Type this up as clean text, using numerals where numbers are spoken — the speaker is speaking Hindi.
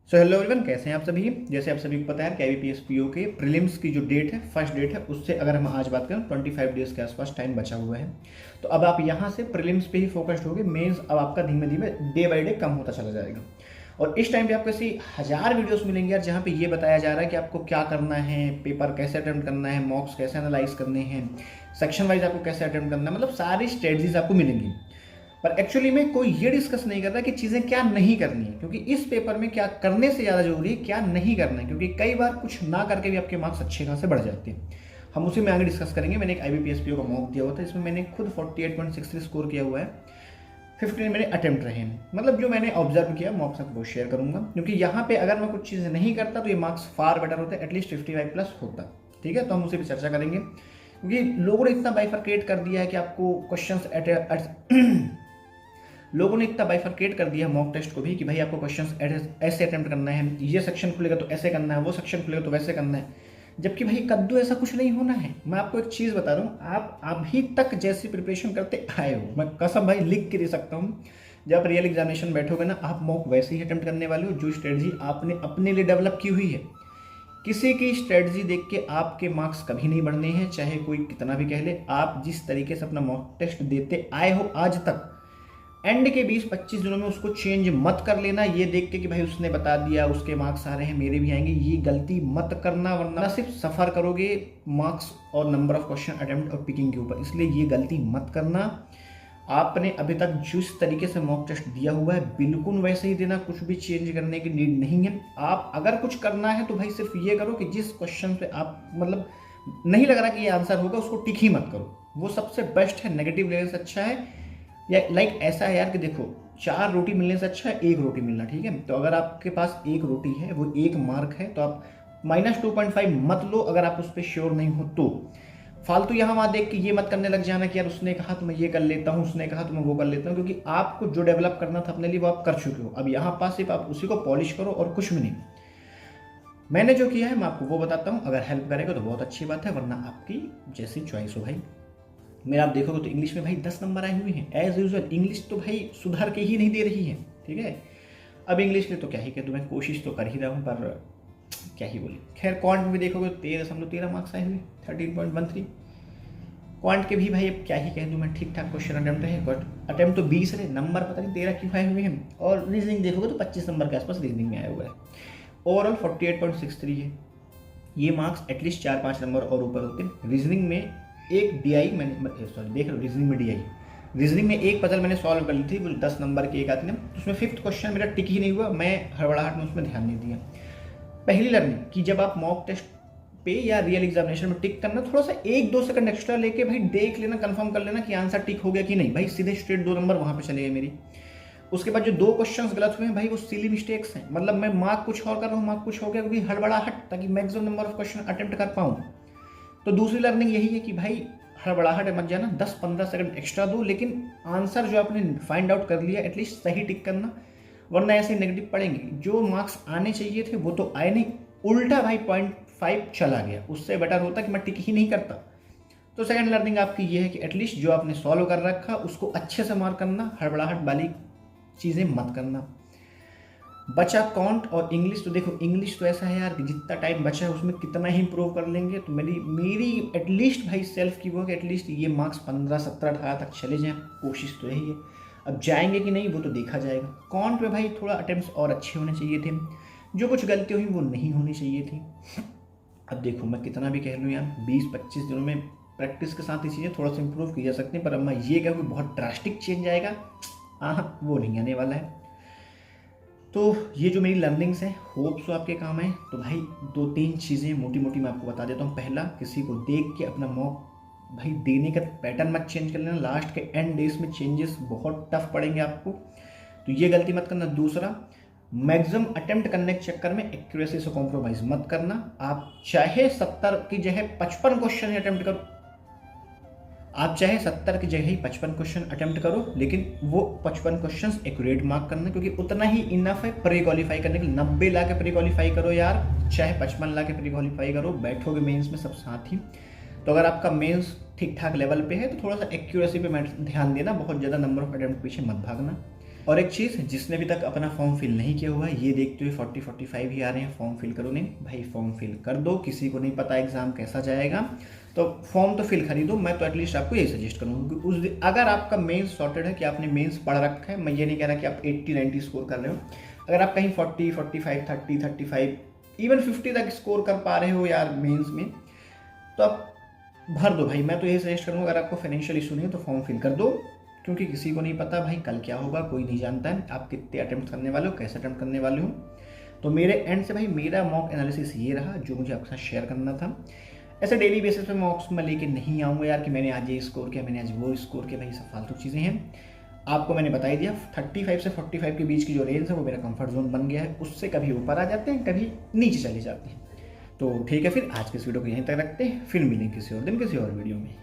सो हेलो एवरीवन, कैसे हैं आप सभी। जैसे आप सभी को पता है कि आईबीपीएस पीओ के प्रीलिम्स की जो डेट है, फर्स्ट डेट है, उससे अगर हम आज बात करें 25 डेज के आसपास टाइम बचा हुआ है। तो अब आप यहाँ से प्रीलिम्स पे ही फोकस्ड होगे। मेंस अब आपका धीमे धीमे डे बाई डे कम होता चला जाएगा। और इस टाइम पे आपको ऐसी 1000 वीडियोस मिलेंगे यार, जहाँ पे ये बताया जा रहा है कि आपको क्या करना है, पेपर कैसे अटेम्प्ट करना है, मॉक्स कैसे एनालाइज करने हैं, सेक्शन वाइज आपको कैसे अटेम्प्ट करना है, मतलब सारी स्ट्रेटजीज आपको मिलेंगी। पर एक्चुअली में कोई ये डिस्कस नहीं कर रहा कि चीज़ें क्या नहीं करनी है, क्योंकि इस पेपर में क्या करने से ज़्यादा जरूरी है क्या नहीं करना है, क्योंकि कई बार कुछ ना करके भी आपके मार्क्स अच्छे खासे बढ़ जाते हैं। हम उसी में आगे डिस्कस करेंगे। मैंने एक आईबीपीएस पीओ का मॉक दिया हुआ था, इसमें मैंने खुद 48.63 स्कोर किया हुआ है। 15 मेरे अटेम्प्ट रहे हैं, मतलब जो मैंने ऑब्जर्व किया मॉक से वो शेयर करूंगा, क्योंकि यहाँ पे अगर मैं कुछ चीज़ें नहीं करता तो ये मार्क्स फार बेटर होते, एटलीस्ट 55 प्लस होता। ठीक है, तो हम उसे भी चर्चा करेंगे, क्योंकि लोगों ने इतना बाइफरकेट कर दिया है कि आपको क्वेश्चन लोगों ने इतना बाइफरकेट कर दिया मॉक टेस्ट को भी कि भाई आपको क्वेश्चंस ऐसे अटेम्प्ट करना है, ये सेक्शन खुलेगा तो ऐसे करना है, वो सेक्शन खुलेगा तो वैसे करना है। जबकि भाई कद्दू ऐसा कुछ नहीं होना है। मैं आपको एक चीज़ बता रहा हूँ, आप अभी तक जैसी प्रिपरेशन करते आए हो, मैं कसम भाई लिख के दे सकता हूँ, जब रियल एग्जामिनेशन बैठोगे ना, आप मॉक वैसे ही अटेम्प्ट करने वाले हो जो स्ट्रेटजी आपने अपने लिए डेवलप की हुई है। किसी की स्ट्रेटजी देख के आपके मार्क्स कभी नहीं बढ़ने हैं, चाहे कोई कितना भी कह ले। आप जिस तरीके से अपना मॉक टेस्ट देते आए हो आज तक, एंड के 20-25 दिनों में उसको चेंज मत कर लेना ये देख के कि भाई उसने बता दिया उसके मार्क्स आ रहे हैं मेरे भी आएंगे। ये गलती मत करना, वरना सिर्फ सफ़र करोगे मार्क्स और नंबर ऑफ क्वेश्चन अटेम्प्ट और पिकिंग के ऊपर। इसलिए ये गलती मत करना। आपने अभी तक जिस तरीके से मॉक टेस्ट दिया हुआ है बिल्कुल वैसे ही देना, कुछ भी चेंज करने की नीड नहीं है। आप अगर कुछ करना है तो भाई सिर्फ ये करो कि जिस क्वेश्चन पे आप मतलब नहीं लग रहा कि ये आंसर होगा उसको टिक ही मत करो, वो सबसे बेस्ट है। नेगेटिव लेवल से अच्छा है, या लाइक ऐसा है यार कि देखो 4 रोटी मिलने से अच्छा है 1 रोटी मिलना। ठीक है, तो अगर आपके पास 1 रोटी है, वो 1 मार्क है, तो आप -2.5 मत लो अगर आप उस पर श्योर नहीं हो तो। फालतू यहाँ वहाँ देख के ये मत करने लग जाना कि यार उसने कहा तो मैं ये कर लेता हूँ, उसने कहा तो मैं वो कर लेता हूँ, क्योंकि आपको जो डेवलप करना था अपने लिए वो आप कर चुके हो। अब यहाँ पास सिर्फ आप उसी को पॉलिश करो और कुछ भी नहीं। मैंने जो किया है मैं आपको वो बताता हूँ, अगर हेल्प करेगा तो बहुत अच्छी बात है, वरना आपकी जैसी चॉइस हो भाई। मेरा आप देखोगे तो इंग्लिश में भाई 10 नंबर आए हुए हैं एज यूजुअल। इंग्लिश तो भाई सुधार के ही नहीं दे रही है। ठीक है, अब इंग्लिश के तो क्या ही कह दूँ, मैं कोशिश तो कर ही रहा हूँ, पर क्या ही बोली। खैर क्वांट में भी देखोगे 13.13 मार्क्स आए हुए, 13.13। क्वांट के भी भाई अब क्या ही कह दूँ मैं, ठीक ठाक क्वेश्चन अटेम्प्ट है, बट अटेम्प्ट तो 20 रहे, नंबर पता नहीं 13 क्यों आए हुए हैं। और रीजनिंग देखोगे तो 25 नंबर के आसपास रीजनिंग में आया हुआ है। ओवरऑल 48.63 है। ये मार्क्स एटलीस्ट 4-5 नंबर और ऊपर होते हैं। रीजनिंग में एक डीआई मैंने सॉरी देख लो, रीजनिंग में डीआई, रीजनिंग में एक पजल मैंने सॉल्व कर ली थी, वो 10 नंबर की एक आती है, तो उसमें 5th क्वेश्चन मेरा टिक ही नहीं हुआ। मैं हड़बड़ाहट में उसमें ध्यान नहीं दिया। पहली लर्निंग कि जब आप मॉक टेस्ट पे या रियल एग्जामिनेशन में टिक करना, थोड़ा सा 1-2 सेकंड एक्स्ट्रा लेके भाई देख लेना, कंफर्म कर लेना कि आंसर टिक हो गया कि नहीं। भाई सीधे स्ट्रेट 2 नंबर वहाँ पे चले गए मेरी। उसके बाद जो 2 क्वेश्चंस गलत हुए हैं भाई वो सिली मिस्टेक्स हैं, मतलब मैं मार्क कुछ और कर रहा हूँ, मार्क कुछ हो गया, क्योंकि हड़बड़ाहट, ताकि maximum number of question attempt कर पाऊँ। तो दूसरी लर्निंग यही है कि भाई हड़बड़ाहट मत जाना, 10-15 सेकंड एक्स्ट्रा दो, लेकिन आंसर जो आपने फाइंड आउट कर लिया एटलीस्ट सही टिक करना, वरना ऐसे नेगेटिव पड़ेंगे। जो मार्क्स आने चाहिए थे वो तो आए नहीं, उल्टा भाई 0.5 चला गया। उससे बेटर होता कि मैं टिक ही नहीं करता। तो सेकंड लर्निंग आपकी ये है कि एटलीस्ट जो आपने सॉल्व कर रखा उसको अच्छे से मार्क करना, हड़बड़ाहट वाली चीज़ें मत करना। बचा कॉन्ट और इंग्लिश, तो देखो इंग्लिश तो ऐसा है यार कि जितना टाइम बचा है उसमें कितना ही इम्प्रूव कर लेंगे। तो मेरी एटलीस्ट भाई सेल्फ की वो कि एटलीस्ट ये मार्क्स 15, 17, 18 तक चले जाएं, कोशिश तो यही है। अब जाएंगे कि नहीं वो तो देखा जाएगा। कॉन्ट में भाई थोड़ा अटेम्प्ट्स और अच्छे होने चाहिए थे, जो कुछ गलती हुई वो नहीं होनी चाहिए थी। अब देखो मैं कितना भी कह लूँ यार, 20-25 दिनों में प्रैक्टिस के साथ ही चीज़ें थोड़ा सा इम्प्रूव की जा सकती हैं, पर अब मैं ये कहूँ बहुत ड्रास्टिक चेंज आएगा, हाँ वो नहीं आने वाला है। तो ये जो मेरी लर्निंग्स हैं होप सो आपके काम है। तो भाई 2-3 चीज़ें मोटी मोटी मैं आपको बता देता हूँ। पहला, किसी को देख के अपना मॉक भाई देने का पैटर्न मत चेंज कर लेना, लास्ट के एंड डेज में चेंजेस बहुत टफ पड़ेंगे आपको, तो ये गलती मत करना। दूसरा, मैक्सिमम अटेम्प्ट करने के चक्कर में एक्यूरेसी से कॉम्प्रोमाइज़ मत करना। आप चाहे 70 की जगह 55 क्वेश्चन अटेम्प्ट करो, आप चाहे 70 की जगह ही 55 क्वेश्चन अटेम्प्ट करो, लेकिन वो 55 क्वेश्चंस एक्यूरेट मार्क करना, क्योंकि उतना ही इनफ है प्री क्वालिफाई करने के लिए। 90 ला के प्री क्वालिफाई करो यार, चाहे 55 ला के प्री क्वालिफाई करो, बैठोगे मेंस में सब साथ ही। तो अगर आपका मेंस ठीक ठाक लेवल पे है तो थोड़ा सा एक्यूरेसी पे ध्यान देना, बहुत ज़्यादा नंबर ऑफ अटेम्प्ट पीछे मत भागना। और एक चीज़, जिसने अभी तक अपना फॉर्म फिल नहीं किया हुआ है, ये देखते हुए 40-45 ही आ रहे हैं फॉर्म फिल करो नहीं, भाई फॉर्म फिल कर दो। किसी को नहीं पता एग्ज़ाम कैसा जाएगा, तो फॉर्म तो फिल खरीदो। मैं तो एटलीस्ट आपको यही सजेस्ट करूँगा कि उस अगर आपका मेंस सॉर्टेड है कि आपने मेंस पढ़ रखा है, मैं ये नहीं कह रहा कि आप 80-90 स्कोर कर रहे हो, अगर आप कहीं 40, 45, 30, 35, इवन 50 तक स्कोर कर पा रहे हो यार मेंस में, तो आप भर दो भाई। मैं तो यही सजेस्ट करूँगा, अगर आपको फाइनेंशियल इशू नहीं है तो फॉर्म फिल कर दो, क्योंकि किसी को नहीं पता भाई कल क्या होगा, कोई नहीं जानता है आप कितने अटेम्प्ट करने वाले हो, कैसे अटेम्प्ट करने वाले हो। तो मेरे एंड से भाई मेरा मॉक एनालिसिस ये रहा जो मुझे आपके साथ शेयर करना था। ऐसे डेली बेसिस पे मॉक्स में लेके नहीं आऊँगा यार कि मैंने आज ये स्कोर किया, मैंने आज वो स्कोर किया, भाई सब फालतू चीज़ें हैं। आपको मैंने बता ही दिया 35 से 45 के बीच की जो रेंज है वो मेरा कंफर्ट जोन बन गया है, उससे कभी ऊपर आ जाते हैं, कभी नीचे चले जाते हैं। तो ठीक है, फिर आज के इस वीडियो को यहीं तक रखते हैं, फिर मिलेंगे किसी और दिन किसी और वीडियो में।